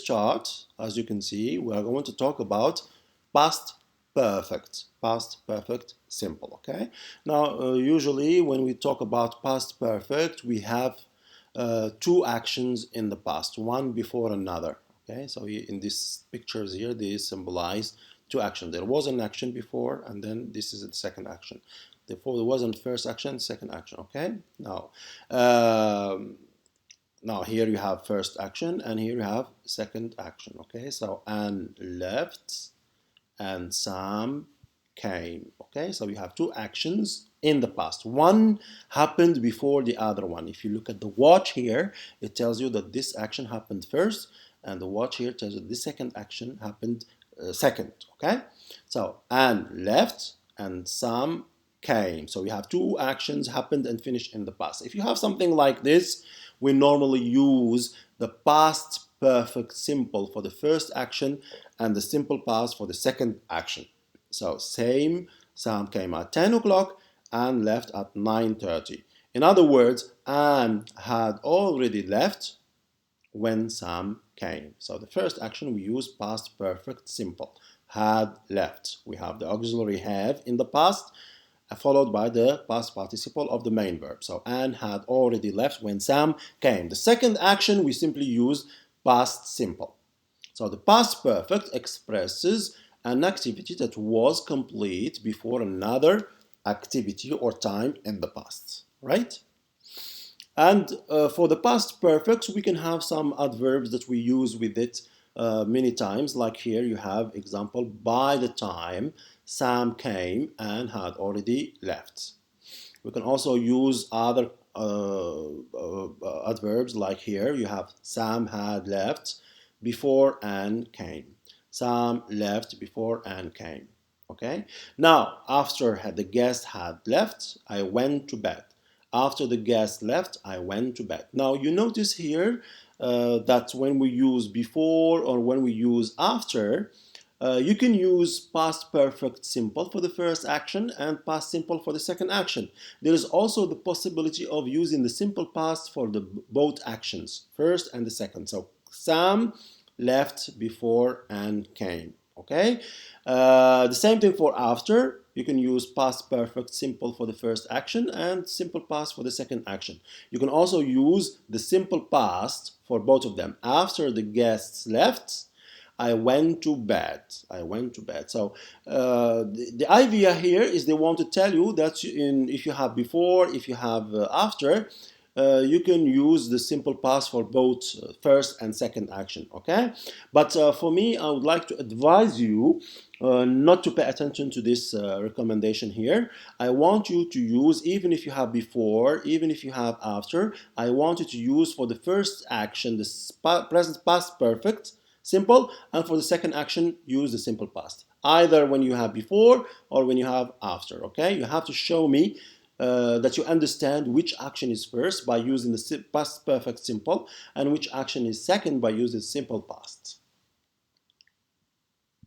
chart, as you can see, we are going to talk about past perfect simple. Okay. Now, usually when we talk about past perfect, we have two actions in the past, one before another. Okay. So in these pictures here, they symbolize two actions. There was an action before, and then this is the second action. Therefore, there wasn't first action, second action. Okay. Now here you have first action and here you have second action. Okay, so Anne left and Sam came. Okay, so you have two actions in the past. One happened before the other one. If you look at the watch here, it tells you that this action happened first, and the watch here tells you the second action happened second. Okay, so Anne left and Sam came. So we have two actions happened and finished in the past. If you have something like this, we normally use the past perfect simple for the first action and the simple past for the second action. So same, Sam came at 10 o'clock and left at 9:30. In other words, Anne had already left when Sam came. So the first action we use past perfect simple. Had left. We have the auxiliary have in the past followed by the past participle of the main verb. So Anne had already left when Sam came. The second action we simply use past simple. So the past perfect expresses an activity that was complete before another activity or time in the past, right? And for the past perfect, we can have some adverbs that we use with it many times. Like here you have example, by the time Sam came and had already left. We can also use other adverbs like here you have Sam had left before Anne came. Sam left before Anne came. Okay. Now, after the guest had left, I went to bed. After the guest left, I went to bed. Now, you notice here that when we use before or when we use after, you can use past perfect simple for the first action and past simple for the second action. There is also the possibility of using the simple past for the both actions, first and the second. So Sam left before Anne came. Okay. The same thing for after. You can use past perfect simple for the first action and simple past for the second action. You can also use the simple past for both of them. After the guests left, I went to bed. I went to bed. So the idea here is they want to tell you that if you have before, if you have after, you can use the simple past for both first and second action. Okay, but for me, I would like to advise you not to pay attention to this recommendation here. I want you to use, even if you have before, even if you have after, I want you to use for the first action the present past perfect simple, and for the second action use the simple past, either when you have before or when you have after. Okay, you have to show me that you understand which action is first by using the past perfect simple and which action is second by using simple past.